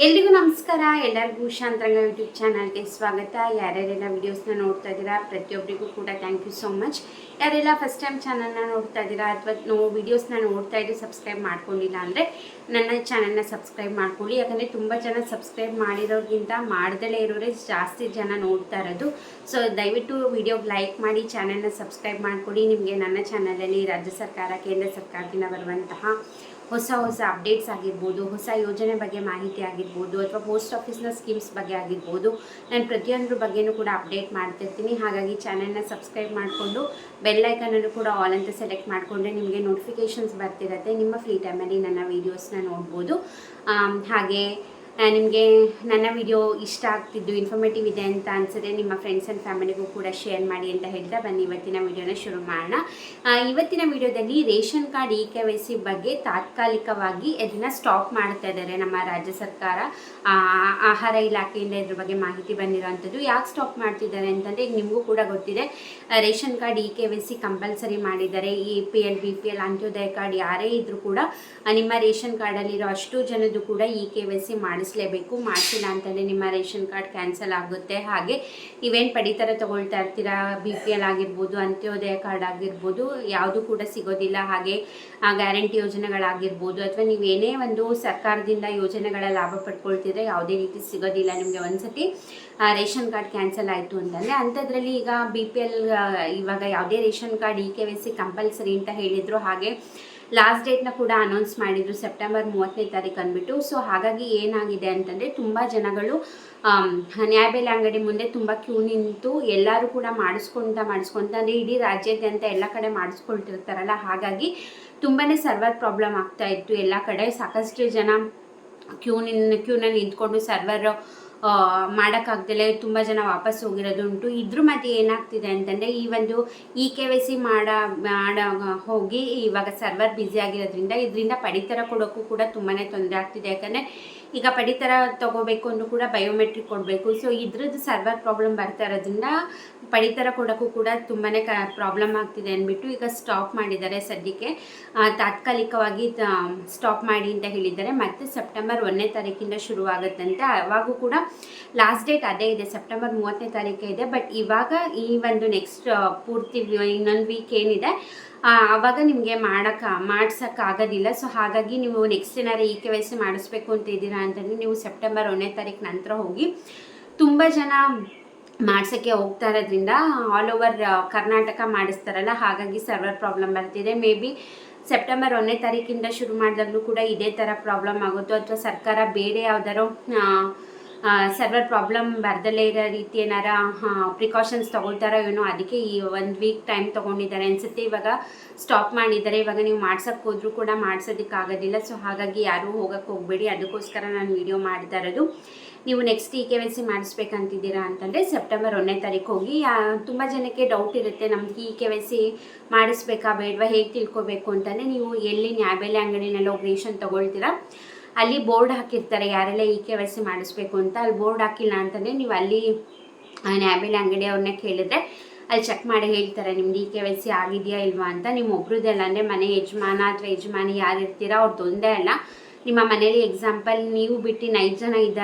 ಎಲ್ರಿಗೂ ನಮಸ್ಕಾರ. ಎಲ್ಲರಿಗೂ ಶಾಂತರಂಗ ಯೂಟ್ಯೂಬ್ ಚಾನಲ್ಗೆ ಸ್ವಾಗತ. ಯಾರ್ಯಾರೆಲ್ಲ ವೀಡಿಯೋಸ್ನ ನೋಡ್ತಾ ಇದ್ದೀರಾ ಪ್ರತಿಯೊಬ್ಬರಿಗೂ ಕೂಡ ಥ್ಯಾಂಕ್ ಯು ಸೋ ಮಚ್. ಯಾರೆಲ್ಲ ಫಸ್ಟ್ ಟೈಮ್ ಚಾನಲ್ನ ನೋಡ್ತಾ ಇದ್ದೀರಾ ಅಥವಾ ವೀಡಿಯೋಸ್ನ ನೋಡ್ತಾ ಇದ್ದು ಸಬ್ಸ್ಕ್ರೈಬ್ ಮಾಡ್ಕೊಂಡಿಲ್ಲ ಅಂದರೆ ನನ್ನ ಚಾನಲ್ನ ಸಬ್ಸ್ಕ್ರೈಬ್ ಮಾಡ್ಕೊಳ್ಳಿ. ಯಾಕಂದರೆ ತುಂಬ ಜನ ಸಬ್ಸ್ಕ್ರೈಬ್ ಮಾಡಿರೋದ್ರಿಂದ ಮಾಡ್ದಲೇ ಇರೋರೇ ಜಾಸ್ತಿ ಜನ ನೋಡ್ತಾ ಇರೋದು. ಸೊ ದಯವಿಟ್ಟು ವಿಡಿಯೋಗೆ ಲೈಕ್ ಮಾಡಿ, ಚಾನಲ್ನ ಸಬ್ಸ್ಕ್ರೈಬ್ ಮಾಡ್ಕೊಳ್ಳಿ. ನಿಮಗೆ ನನ್ನ ಚಾನಲಲ್ಲಿ ರಾಜ್ಯ ಸರ್ಕಾರ, ಕೇಂದ್ರ ಸರ್ಕಾರದಿಂದ ಬರುವಂತಹ ಹೊಸ ಅಪ್ಡೇಟ್ಸ್ ಆಗಿರ್ಬೋದು, ಹೊಸ ಯೋಜನೆ ಬಗ್ಗೆ ಮಾಹಿತಿ ಆಗಿರ್ಬೋದು, ಅಥವಾ ಪೋಸ್ಟ್ ಆಫೀಸ್ನ ಸ್ಕೀಮ್ಸ್ ಬಗ್ಗೆ ಆಗಿರ್ಬೋದು, ನಾನು ಪ್ರತಿಯೊಂದ್ರ ಬಗ್ಗೆಯೂ ಕೂಡ ಅಪ್ಡೇಟ್ ಮಾಡ್ತಿರ್ತೀನಿ. ಹಾಗಾಗಿ ಚಾನಲ್ನ ಸಬ್ಸ್ಕ್ರೈಬ್ ಮಾಡಿಕೊಂಡು ಬೆಲ್ಲೈಕನನ್ನು ಕೂಡ ಆಲ್ ಅಂತ ಸೆಲೆಕ್ಟ್ ಮಾಡಿಕೊಂಡ್ರೆ ನಿಮಗೆ ನೋಟಿಫಿಕೇಷನ್ಸ್ ಬರ್ತಿರುತ್ತೆ. ನಿಮ್ಮ ಫ್ರೀ ಟೈಮಲ್ಲಿ ನನ್ನ ವೀಡಿಯೋಸ್ನ ನೋಡ್ಬೋದು. ಹಾಗೆ ನಿಮಗೆ ನನ್ನ ವಿಡಿಯೋ ಇಷ್ಟ ಆಗ್ತಿದ್ದು, ಇನ್ಫಾರ್ಮೇಟಿವ್ ಇದೆ ಅಂತ ಅನಿಸಿದ್ರೆ ನಿಮ್ಮ ಫ್ರೆಂಡ್ಸ್ ಆ್ಯಂಡ್ ಫ್ಯಾಮಿಲಿಗೂ ಕೂಡ ಶೇರ್ ಮಾಡಿ ಅಂತ ಹೇಳ್ತಾ ಬನ್ನಿ ಇವತ್ತಿನ ವಿಡಿಯೋನ ಶುರು ಮಾಡೋಣ. ಇವತ್ತಿನ ವಿಡಿಯೋದಲ್ಲಿ ರೇಷನ್ ಕಾರ್ಡ್ KYC ಬಗ್ಗೆ ತಾತ್ಕಾಲಿಕವಾಗಿ ಇದನ್ನು ಸ್ಟಾಪ್ ಮಾಡ್ತಾ ಇದ್ದಾರೆ ನಮ್ಮ ರಾಜ್ಯ ಸರ್ಕಾರ. ಆಹಾರ ಇಲಾಖೆಯಿಂದ ಇದ್ರ ಬಗ್ಗೆ ಮಾಹಿತಿ ಬಂದಿರೋವಂಥದ್ದು. ಯಾಕೆ ಸ್ಟಾಪ್ ಮಾಡ್ತಿದ್ದಾರೆ ಅಂತಂದರೆ ಈಗ ನಿಮಗೂ ಕೂಡ ಗೊತ್ತಿದೆ, ರೇಷನ್ ಕಾರ್ಡ್ KYC ಕಂಪಲ್ಸರಿ ಮಾಡಿದ್ದಾರೆ. APL BPL ಅಂತ್ಯೋದಯ ಕಾರ್ಡ್ ಯಾರೇ ಇದ್ದರೂ ಕೂಡ ನಿಮ್ಮ ರೇಷನ್ ಕಾರ್ಡಲ್ಲಿರೋ ಅಷ್ಟು ಜನದ್ದು ಕೂಡ KYC ಮಾಡಿಸಲೇಬೇಕು. ಮಾಡಿಸಿಲ್ಲ ಅಂತಂದರೆ ನಿಮ್ಮ ರೇಷನ್ ಕಾರ್ಡ್ ಕ್ಯಾನ್ಸಲ್ ಆಗುತ್ತೆ. ಹಾಗೆ ನೀವೇನು ಪಡಿತರ ತೊಗೊಳ್ತಾ ಇರ್ತೀರಾ, BPL ಆಗಿರ್ಬೋದು, ಅಂತ್ಯೋದಯ ಕಾರ್ಡ್ ಆಗಿರ್ಬೋದು, ಯಾವುದು ಕೂಡ ಸಿಗೋದಿಲ್ಲ. ಹಾಗೆ ಗ್ಯಾರಂಟಿ ಯೋಜನೆಗಳಾಗಿರ್ಬೋದು, ಅಥವಾ ನೀವೇನೇ ಒಂದು ಸರ್ಕಾರದಿಂದ ಯೋಜನೆಗಳ ಲಾಭ ಪಡ್ಕೊಳ್ತಿದ್ರೆ ಯಾವುದೇ ರೀತಿ ಸಿಗೋದಿಲ್ಲ ನಿಮಗೆ. ಒಂದ್ಸತಿ ರೇಷನ್ ಕಾರ್ಡ್ ಕ್ಯಾನ್ಸಲ್ ಆಯಿತು ಅಂತಂದರೆ ಅಂಥದ್ರಲ್ಲಿ ಈಗ BPL ಇವಾಗ ಯಾವುದೇ ರೇಷನ್ ಕಾರ್ಡ್ KYC ಕಂಪಲ್ಸರಿ ಅಂತ ಹೇಳಿದರು. ಹಾಗೆ ಲಾಸ್ಟ್ ಡೇಟ್ನ ಕೂಡ ಅನೌನ್ಸ್ ಮಾಡಿದರು, ಸೆಪ್ಟೆಂಬರ್ 30ನೇ ತಾರೀಕು ಅಂದ್ಬಿಟ್ಟು. ಸೊ ಹಾಗಾಗಿ ಏನಾಗಿದೆ ಅಂತಂದರೆ ತುಂಬ ಜನಗಳು ನ್ಯಾಯಬೆಲೆ ಅಂಗಡಿ ಮುಂದೆ ತುಂಬ ಕ್ಯೂ ನಿಂತು ಎಲ್ಲರೂ ಕೂಡ ಮಾಡಿಸ್ಕೊತ ಅಂದರೆ ಇಡೀ ರಾಜ್ಯಾದ್ಯಂತ ಎಲ್ಲ ಕಡೆ ಮಾಡಿಸ್ಕೊಳ್ತಿರ್ತಾರಲ್ಲ, ಹಾಗಾಗಿ ತುಂಬಾ ಸರ್ವರ್ ಪ್ರಾಬ್ಲಮ್ ಆಗ್ತಾಯಿತ್ತು. ಎಲ್ಲ ಕಡೆ ಸಾಕಷ್ಟು ಜನ ಕ್ಯೂನಲ್ಲಿ ನಿಂತ್ಕೊಂಡು ಸರ್ವರ್ ಮಾಡೋಕ್ಕಾಗ್ದಲೇ ತುಂಬ ಜನ ವಾಪಸ್ ಹೋಗಿರೋದುಂಟು. ಇದ್ರ ಮಧ್ಯೆ ಏನಾಗ್ತಿದೆ ಅಂತಂದರೆ ಈ ಒಂದು KYC ಮಾಡ ಹೋಗಿ ಇವಾಗ ಸರ್ವರ್ ಬ್ಯುಸಿ ಆಗಿರೋದ್ರಿಂದ ಇದರಿಂದ ಪಡಿತರ ಕೊಡೋಕ್ಕೂ ಕೂಡ ತುಂಬಾ ತೊಂದರೆ ಆಗ್ತಿದೆ. ಯಾಕಂದರೆ ಈಗ ಪಡಿತರ ತೊಗೋಬೇಕು ಅಂದರೂ ಕೂಡ ಬಯೋಮೆಟ್ರಿಕ್ ಕೊಡಬೇಕು. ಸೊ ಇದ್ರದ್ದು ಸರ್ವರ್ ಪ್ರಾಬ್ಲಮ್ ಬರ್ತಾ ಇರೋದ್ರಿಂದ ಪಡಿತರ ಕೊಡೋಕ್ಕೂ ಕೂಡ ತುಂಬಾ ಪ್ರಾಬ್ಲಮ್ ಆಗ್ತಿದೆ ಅಂದ್ಬಿಟ್ಟು ಈಗ ಸ್ಟಾಪ್ ಮಾಡಿದ್ದಾರೆ. ಸದ್ಯಕ್ಕೆ ತಾತ್ಕಾಲಿಕವಾಗಿ ಸ್ಟಾಪ್ ಮಾಡಿ ಅಂತ ಹೇಳಿದ್ದಾರೆ. ಮತ್ತು ಸೆಪ್ಟೆಂಬರ್ 1ನೇ ತಾರೀಕಿಂದ ಶುರುವಾಗುತ್ತಂತೆ. ಅವಾಗೂ ಕೂಡ ಲಾಸ್ಟ್ ಡೇಟ್ ಅದೇ ಇದೆ, ಸೆಪ್ಟೆಂಬರ್ 30ನೇ ತಾರೀಕು ಇದೆ. ಬಟ್ ಇವಾಗ ಈ ಒಂದು ನೆಕ್ಸ್ಟ್ ಪೂರ್ತಿ ಇನ್ನೊಂದು ವೀಕ್ ಏನಿದೆ ಆವಾಗ ನಿಮಗೆ ಮಾಡ್ಸೋಕ್ಕಾಗೋದಿಲ್ಲ. ಸೊ ಹಾಗಾಗಿ ನೀವು ನೆಕ್ಸ್ಟ್ ಏನಾರು KYC ಮಾಡಿಸ್ಬೇಕು ಅಂತ ಇದ್ದೀರಾ ಅಂತಂದರೆ ನೀವು ಸೆಪ್ಟೆಂಬರ್ 1ನೇ ತಾರೀಕು ನಂತರ ಹೋಗಿ. ತುಂಬ ಜನ ಮಾಡ್ಸೋಕ್ಕೆ ಹೋಗ್ತಾ ಇರೋದ್ರಿಂದ ಆಲ್ ಓವರ್ ಕರ್ನಾಟಕ ಮಾಡಿಸ್ತಾರಲ್ಲ, ಹಾಗಾಗಿ ಸರ್ವರ್ ಪ್ರಾಬ್ಲಮ್ ಬರ್ತಿದೆ. ಮೇ ಬಿ ಸೆಪ್ಟೆಂಬರ್ 1ನೇ ತಾರೀಕಿಂದ ಶುರು ಮಾಡಿದಾಗಲೂ ಕೂಡ ಇದೇ ಥರ ಪ್ರಾಬ್ಲಮ್ ಆಗುತ್ತೋ, ಅಥವಾ ಸರ್ಕಾರ ಬೇರೆ ಯಾವ್ದಾರೋ ಸರ್ವರ್ ಪ್ರಾಬ್ಲಮ್ ಬರ್ದಲ್ಲೇ ಇರೋ ರೀತಿ ಏನಾರ ಪ್ರಿಕಾಷನ್ಸ್ ತೊಗೊಳ್ತಾರೋ ಏನೋ, ಅದಕ್ಕೆ ಈ 1 ವೀಕ್ ಟೈಮ್ ತೊಗೊಂಡಿದ್ದಾರೆ ಅನಿಸುತ್ತೆ. ಇವಾಗ ಸ್ಟಾಪ್ ಮಾಡಿದ್ದಾರೆ. ಇವಾಗ ನೀವು ಮಾಡ್ಸೋಕ್ಕೆ ಹೋದರೂ ಕೂಡ ಮಾಡ್ಸೋದಕ್ಕಾಗೋದಿಲ್ಲ. ಸೊ ಹಾಗಾಗಿ ಯಾರೂ ಹೋಗೋಕ್ಕೆ ಹೋಗಬೇಡಿ. ಅದಕ್ಕೋಸ್ಕರ ನಾನು ವಿಡಿಯೋ ಮಾಡ್ತಾ ಇರೋದು. ನೀವು ನೆಕ್ಸ್ಟ್ KYC ಮಾಡಿಸ್ಬೇಕಂತಿದ್ದೀರಾ ಅಂತಂದರೆ ಸೆಪ್ಟೆಂಬರ್ 1ನೇ ತಾರೀಕು ಹೋಗಿ. ತುಂಬ ಜನಕ್ಕೆ ಡೌಟ್ ಇರುತ್ತೆ, ನಮ್ಗೆ KYC ಮಾಡಿಸ್ಬೇಕಾ ಬೇಡವಾ, ಹೇಗೆ ತಿಳ್ಕೊಬೇಕು ಅಂತಂದರೆ ನೀವು ಎಲ್ಲಿ ನ್ಯಾಯಬೆಲೆ ಅಂಗಡಿನಲ್ಲಿ ಹೋಗಿ ರೇಷನ್ ತೊಗೊಳ್ತೀರಾ ಅಲ್ಲಿ ಬೋರ್ಡ್ ಹಾಕಿರ್ತಾರೆ ಯಾರೆಲ್ಲ KYC ಮಾಡಿಸ್ಬೇಕು ಅಂತ. ಅಲ್ಲಿ ಬೋರ್ಡ್ ಹಾಕಿಲ್ಲ ಅಂತಂದರೆ ನೀವು ಅಲ್ಲಿ ನ್ಯಾಯಬೆಲೆ ಅಂಗಡಿಯವ್ರನ್ನ ಕೇಳಿದ್ರೆ ಅಲ್ಲಿ ಚೆಕ್ ಮಾಡಿ ಹೇಳ್ತಾರೆ ನಿಮ್ದು KYC ಆಗಿದೆಯಾ ಇಲ್ವಾ ಅಂತ. ನಿಮ್ಮ ಒಬ್ರದ್ದೆಲ್ಲ ಅಂದರೆ ಮನೆ ಯಜಮಾನ ಅಥವಾ ಯಜಮಾನಿ ಯಾರು ಇರ್ತೀರಾ ಅವ್ರದ್ದೊಂದೇ ಅಲ್ಲ, ನಿಮ್ಮ ಮನೇಲಿ ಎಕ್ಸಾಂಪಲ್ ನೀವು ಬಿಟ್ಟು 5 ಜನ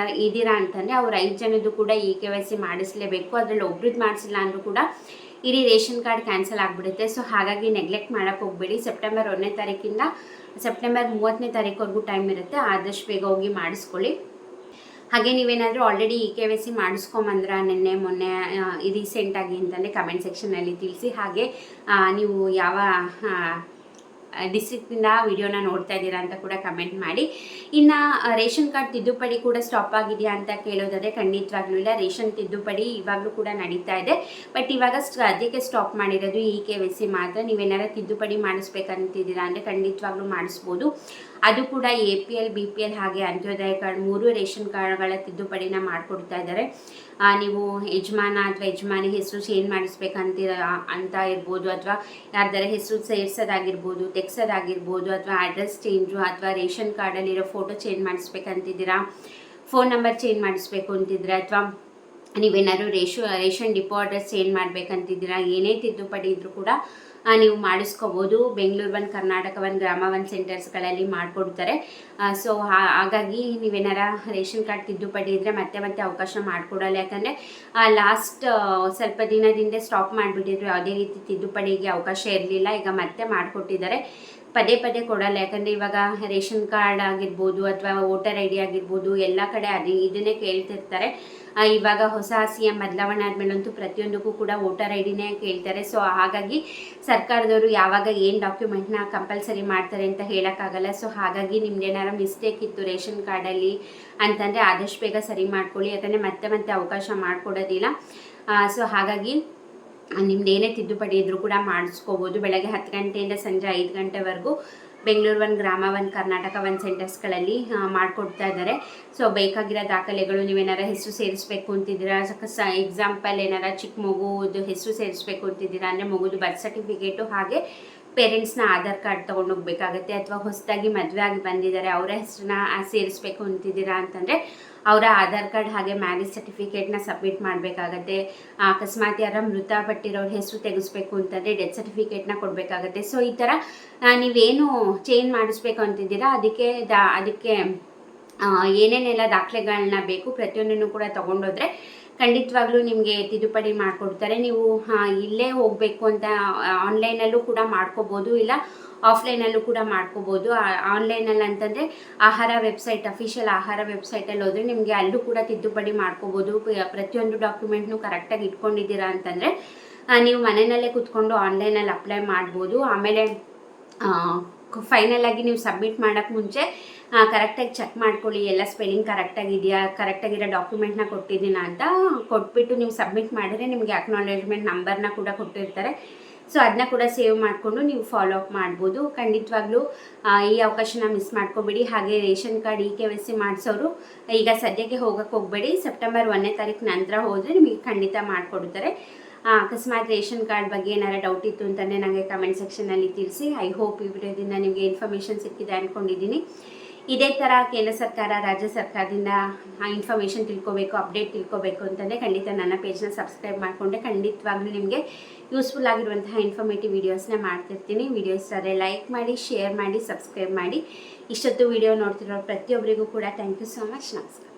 ಇದ್ದೀರಾ ಅಂತಂದರೆ ಅವ್ರು 5 ಜನದ್ದು ಕೂಡ KYC ಮಾಡಿಸಲೇಬೇಕು. ಅದರಲ್ಲಿ ಒಬ್ರದ್ದು ಮಾಡಿಸಿಲ್ಲ ಅಂದರೂ ಕೂಡ ಇಡೀ ರೇಷನ್ ಕಾರ್ಡ್ ಕ್ಯಾನ್ಸಲ್ ಆಗಿಬಿಡುತ್ತೆ. ಸೊ ಹಾಗಾಗಿ ನೆಗ್ಲೆಕ್ಟ್ ಮಾಡೋಕ್ಕೆ ಹೋಗಬೇಡಿ. ಸೆಪ್ಟೆಂಬರ್ 1ನೇ ತಾರೀಕಿಂದ ಸೆಪ್ಟೆಂಬರ್ 30ನೇ ತಾರೀಕುವರೆಗೂ ಟೈಮ್ ಇರುತ್ತೆ. ಆದಷ್ಟು ಬೇಗ ಹೋಗಿ ಮಾಡಿಸ್ಕೊಳ್ಳಿ. ಹಾಗೆ ನೀವೇನಾದರೂ ಆಲ್ರೆಡಿ KYC ಮಾಡಿಸ್ಕೊಂಬಂದ್ರೆ ನಿನ್ನೆ ಮೊನ್ನೆ ರೀಸೆಂಟಾಗಿ ಅಂತಂದರೆ ಕಮೆಂಟ್ ಸೆಕ್ಷನಲ್ಲಿ ತಿಳಿಸಿ. ಹಾಗೆ ನೀವು ಯಾವ ಡಿಸ್ಟ್ರಿಕ್ಟಿಂದ ವಿಡಿಯೋನ ನೋಡ್ತಾ ಇದ್ದೀರಾ ಅಂತ ಕೂಡ ಕಮೆಂಟ್ ಮಾಡಿ. ಇನ್ನು ರೇಷನ್ ಕಾರ್ಡ್ ತಿದ್ದುಪಡಿ ಕೂಡ ಸ್ಟಾಪ್ ಆಗಿದೆಯಾ ಅಂತ ಕೇಳೋದಾದರೆ ಖಂಡಿತವಾಗ್ಲೂ ಇಲ್ಲ. ರೇಷನ್ ತಿದ್ದುಪಡಿ ಇವಾಗಲೂ ಕೂಡ ನಡೀತಾ ಇದೆ. ಬಟ್ ಇವಾಗ ಅದಕ್ಕೆ ಸ್ಟಾಪ್ ಮಾಡಿರೋದು KYC ಮಾತ್ರ. ನೀವೇನಾರು ತಿದ್ದುಪಡಿ ಮಾಡಿಸ್ಬೇಕಂತಿದ್ದೀರಾ ಅಂದರೆ ಖಂಡಿತವಾಗ್ಲೂ ಮಾಡಿಸ್ಬೋದು. ಅದು ಕೂಡ APL BPL ಹಾಗೆ ಅಂತ್ಯೋದಯ ಕಾರ್ಡ್ 3 ರೇಷನ್ ಕಾರ್ಡ್ಗಳ ತಿದ್ದುಪಡಿನ ಮಾಡಿಕೊಡ್ತಾ ಇದ್ದಾರೆ. ನೀವು ಯಜಮಾನ ಅಥವಾ ಯಜಮಾನಿ ಹೆಸರು ಚೇಂಜ್ ಅಂತ ಇರ್ಬೋದು, ಅಥವಾ ಯಾರ್ದಾರ ಹೆಸರು ಸೇರ್ಸೋದಾಗಿರ್ಬೋದು, ತೆಗ್ಸೋದಾಗಿರ್ಬೋದು, ಅಥವಾ ಅಡ್ರೆಸ್ ಚೇಂಜು, ಅಥವಾ ರೇಷನ್ ಕಾರ್ಡಲ್ಲಿರೋ ಫೋಟೋ ಚೇಂಜ್ ಮಾಡಿಸ್ಬೇಕಂತಿದ್ದೀರಾ, ಫೋನ್ ನಂಬರ್ ಚೇಂಜ್ ಮಾಡಿಸ್ಬೇಕು ಅಂತಿದ್ರೆ, ಅಥವಾ ನೀವೇನಾದ್ರು ರೇಷನ್ ಡಿಪೋ ಅಡ್ರೆಸ್ ಚೇಂಜ್ ಮಾಡಬೇಕಂತಿದ್ದೀರಾ, ಏನೇ ತಿದ್ದುಪಡಿ ಇದ್ದರೂ ಕೂಡ ನೀವು ಮಾಡಿಸ್ಕೋಬೋದು. ಬೆಂಗಳೂರು 1, ಕರ್ನಾಟಕ 1, ಗ್ರಾಮ 1 ಸೆಂಟರ್ಸ್ಗಳಲ್ಲಿ ಮಾಡಿಕೊಡ್ತಾರೆ. ಸೊ ಹಾಗಾಗಿ ನೀವೇನಾರ ರೇಷನ್ ಕಾರ್ಡ್ ತಿದ್ದುಪಡಿ ಇದ್ದರೆ ಮತ್ತೆ ಅವಕಾಶ ಮಾಡಿಕೊಡಲ್ಲ. ಯಾಕಂದರೆ ಲಾಸ್ಟ್ ಸ್ವಲ್ಪ ದಿನದಿಂದ ಸ್ಟಾಪ್ ಮಾಡಿಬಿಟ್ಟಿದ್ರು, ಯಾವುದೇ ರೀತಿ ತಿದ್ದುಪಡಿಗೆ ಅವಕಾಶ ಇರಲಿಲ್ಲ. ಈಗ ಮತ್ತೆ ಮಾಡಿಕೊಟ್ಟಿದ್ದಾರೆ. ಪದೇ ಕೊಡಲ್ಲ. ಯಾಕಂದರೆ ಇವಾಗ ರೇಷನ್ ಕಾರ್ಡ್ ಆಗಿರ್ಬೋದು ಅಥವಾ ವೋಟರ್ ಐ ಡಿ ಆಗಿರ್ಬೋದು ಎಲ್ಲ ಕಡೆ ಇದನ್ನೇ ಕೇಳ್ತಿರ್ತಾರೆ. ಇವಾಗ ಹೊಸ CM ಬದಲಾವಣೆ ಆದಮೇಲಂತೂ ಪ್ರತಿಯೊಂದಕ್ಕೂ ಕೂಡ ವೋಟರ್ ಐ ಡಿನೇ ಕೇಳ್ತಾರೆ. ಸೊ ಹಾಗಾಗಿ ಸರ್ಕಾರದವರು ಯಾವಾಗ ಏನು ಡಾಕ್ಯುಮೆಂಟ್ನ ಕಂಪಲ್ಸರಿ ಮಾಡ್ತಾರೆ ಅಂತ ಹೇಳೋಕ್ಕಾಗಲ್ಲ. ಸೊ ಹಾಗಾಗಿ ನಿಮ್ದೇನಾರ ಮಿಸ್ಟೇಕ್ ಇತ್ತು ರೇಷನ್ ಕಾರ್ಡಲ್ಲಿ ಅಂತಂದರೆ ಆದಷ್ಟು ಬೇಗ ಸರಿ ಮಾಡ್ಕೊಳ್ಳಿ. ಯಾಕಂದರೆ ಮತ್ತೆ ಅವಕಾಶ ಮಾಡಿಕೊಡೋದಿಲ್ಲ. ಸೊ ಹಾಗಾಗಿ ನಿಮ್ದು ಏನೇ ತಿದ್ದುಪಡಿ ಇದ್ರೂ ಕೂಡ ಮಾಡಿಸ್ಕೋಬೋದು. ಬೆಳಗ್ಗೆ 10 ಗಂಟೆಯಿಂದ ಸಂಜೆ 5 ಗಂಟೆವರೆಗೂ ಬೆಂಗಳೂರು 1, ಗ್ರಾಮ 1, ಕರ್ನಾಟಕ 1 ಸೆಂಟರ್ಸ್ಗಳಲ್ಲಿ ಮಾಡಿಕೊಡ್ತಾ ಇದ್ದಾರೆ. ಸೊ ಬೇಕಾಗಿರೋ ದಾಖಲೆಗಳು, ನೀವೇನಾರ ಹೆಸರು ಸೇರಿಸ್ಬೇಕು ಅಂತಿದ್ದೀರಾ, ಎಕ್ಸಾಂಪಲ್ ಏನಾರ ಚಿಕ್ಕ ಮಗುದು ಹೆಸರು ಸೇರಿಸ್ಬೇಕು ಅಂತಿದ್ದೀರಾ ಅಂದರೆ ಮಗುದು ಬರ್ತ್ ಸರ್ಟಿಫಿಕೇಟು, ಹಾಗೆ ಪೇರೆಂಟ್ಸ್ನ ಆಧಾರ್ ಕಾರ್ಡ್ ತೊಗೊಂಡೋಗ್ಬೇಕಾಗತ್ತೆ. ಅಥವಾ ಹೊಸದಾಗಿ ಮದುವೆ ಆಗಿ ಬಂದಿದ್ದಾರೆ ಅವರ ಹೆಸರನ್ನ ಸೇರಿಸ್ಬೇಕು ಅಂತಿದ್ದೀರಾ ಅಂತಂದರೆ ಅವರ ಆಧಾರ್ ಕಾರ್ಡ್ ಹಾಗೆ ಮ್ಯಾರೇಜ್ ಸರ್ಟಿಫಿಕೇಟ್ನ ಸಬ್ಮಿಟ್ ಮಾಡಬೇಕಾಗತ್ತೆ. ಅಕಸ್ಮಾತ್ ಯಾರ ಮೃತಪಟ್ಟಿರೋರ ಹೆಸರು ತೆಗೆಸ್ಬೇಕು ಅಂತಂದರೆ ಡೆತ್ ಸರ್ಟಿಫಿಕೇಟ್ನ ಕೊಡಬೇಕಾಗತ್ತೆ. ಸೊ ಈ ಥರ ನೀವೇನು ಚೇಂಜ್ ಮಾಡಿಸ್ಬೇಕು ಅಂತಿದ್ದೀರಾ ಅದಕ್ಕೆ ಏನೇನೆಲ್ಲ ದಾಖಲೆಗಳನ್ನ ಬೇಕು ಪ್ರತಿಯೊಂದನ್ನು ಕೂಡ ತೊಗೊಂಡೋದ್ರೆ ಖಂಡಿತವಾಗ್ಲೂ ನಿಮಗೆ ತಿದ್ದುಪಡಿ ಮಾಡಿಕೊಡ್ತಾರೆ. ನೀವು ಇಲ್ಲೇ ಹೋಗಬೇಕು ಅಂತ ಆನ್ಲೈನಲ್ಲೂ ಕೂಡ ಮಾಡ್ಕೋಬೋದು, ಇಲ್ಲ ಆಫ್ಲೈನಲ್ಲೂ ಕೂಡ ಮಾಡ್ಕೋಬೋದು. ಆನ್ಲೈನಲ್ಲಿ ಅಂತಂದರೆ ಆಹಾರ ವೆಬ್ಸೈಟ್, ಅಫಿಷಿಯಲ್ ಆಹಾರ ವೆಬ್ಸೈಟಲ್ಲಿ ಹೋದರೆ ನಿಮಗೆ ಅಲ್ಲೂ ಕೂಡ ತಿದ್ದುಪಡಿ ಮಾಡ್ಕೋಬೋದು. ಪ್ರತಿಯೊಂದು ಡಾಕ್ಯುಮೆಂಟ್ನು ಕರೆಕ್ಟಾಗಿ ಇಟ್ಕೊಂಡಿದ್ದೀರಾ ಅಂತಂದರೆ ನೀವು ಮನೆಯಲ್ಲೇ ಕೂತ್ಕೊಂಡು ಆನ್ಲೈನಲ್ಲಿ ಅಪ್ಲೈ ಮಾಡ್ಬೋದು. ಆಮೇಲೆ ಫೈನಲಾಗಿ ನೀವು ಸಬ್ಮಿಟ್ ಮಾಡೋಕ್ಕೆ ಮುಂಚೆ ಕರೆಕ್ಟಾಗಿ ಚೆಕ್ ಮಾಡ್ಕೊಳ್ಳಿ, ಎಲ್ಲ ಸ್ಪೆಲ್ಲಿಂಗ್ ಕರೆಕ್ಟಾಗಿದೆಯಾ, ಕರೆಕ್ಟಾಗಿರೋ ಡಾಕ್ಯುಮೆಂಟ್ನ ಕೊಟ್ಟಿದ್ದೀನಾ ಅಂತ ಕೊಟ್ಬಿಟ್ಟು ನೀವು ಸಬ್ಮಿಟ್ ಮಾಡಿದ್ರೆ ನಿಮಗೆ ಅಕ್ನಾಲೇಜ್ಮೆಂಟ್ ನಂಬರ್ನ ಕೂಡ ಕೊಟ್ಟಿರ್ತಾರೆ. ಸೊ ಅದನ್ನ ಕೂಡ ಸೇವ್ ಮಾಡಿಕೊಂಡು ನೀವು ಫಾಲೋ ಅಪ್ ಮಾಡ್ಬೋದು. ಖಂಡಿತವಾಗ್ಲೂ ಈ ಅವಕಾಶನ ಮಿಸ್ ಮಾಡ್ಕೋಬೇಡಿ. ಹಾಗೆ ರೇಷನ್ ಕಾರ್ಡ್ EKYC ಮಾಡಿಸೋರು ಈಗ ಸದ್ಯಕ್ಕೆ ಹೋಗೋಕ್ಕೆ ಹೋಗಬೇಡಿ. ಸೆಪ್ಟೆಂಬರ್ 1ನೇ ತಾರೀಕು ನಂತರ ಹೋದರೆ ನಿಮಗೆ ಖಂಡಿತ ಮಾಡಿಕೊಡ್ತಾರೆ. ಅಕಸ್ಮಾತ್ ರೇಷನ್ ಕಾರ್ಡ್ ಬಗ್ಗೆ ಏನಾರ ಡೌಟ್ ಇತ್ತು ಅಂತಲೇ ನನಗೆ ಕಮೆಂಟ್ ಸೆಕ್ಷನಲ್ಲಿ ತಿಳಿಸಿ. ಐ ಹೋಪ್ ಈ ವಿಡಿಯೋದಿಂದ ನಿಮಗೆ ಇನ್ಫಾರ್ಮೇಷನ್ ಸಿಕ್ಕಿದೆ ಅಂದ್ಕೊಂಡಿದ್ದೀನಿ. ಇದೇ ಥರ ಕೇಂದ್ರ ಸರ್ಕಾರ, ರಾಜ್ಯ ಸರ್ಕಾರದಿಂದ ಇನ್ಫಾರ್ಮೇಷನ್ ತಿಳ್ಕೊಬೇಕು, ಅಪ್ಡೇಟ್ ತಿಳ್ಕೊಬೇಕು ಅಂತಂದರೆ ಖಂಡಿತ ನನ್ನ ಪೇಜ್ನ ಸಬ್ಸ್ಕ್ರೈಬ್ ಮಾಡಿಕೊಂಡೆ ಖಂಡಿತವಾಗ್ಲೂ ನಿಮಗೆ ಯೂಸ್ಫುಲ್ ಆಗಿರುವಂತಹ ಇನ್ಫಾರ್ಮೇಟಿವ್ ವೀಡಿಯೋಸ್ನ ಮಾಡ್ತಿರ್ತೀನಿ. ವೀಡಿಯೋಸ್ ಆದರೆ ಲೈಕ್ ಮಾಡಿ, ಶೇರ್ ಮಾಡಿ, ಸಬ್ಸ್ಕ್ರೈಬ್ ಮಾಡಿ. ಇಷ್ಟೊತ್ತು ವೀಡಿಯೋ ನೋಡ್ತಿರೋ ಪ್ರತಿಯೊಬ್ಬರಿಗೂ ಕೂಡ ಥ್ಯಾಂಕ್ ಯು ಸೋ ಮಚ್. ನಮಸ್ಕಾರ.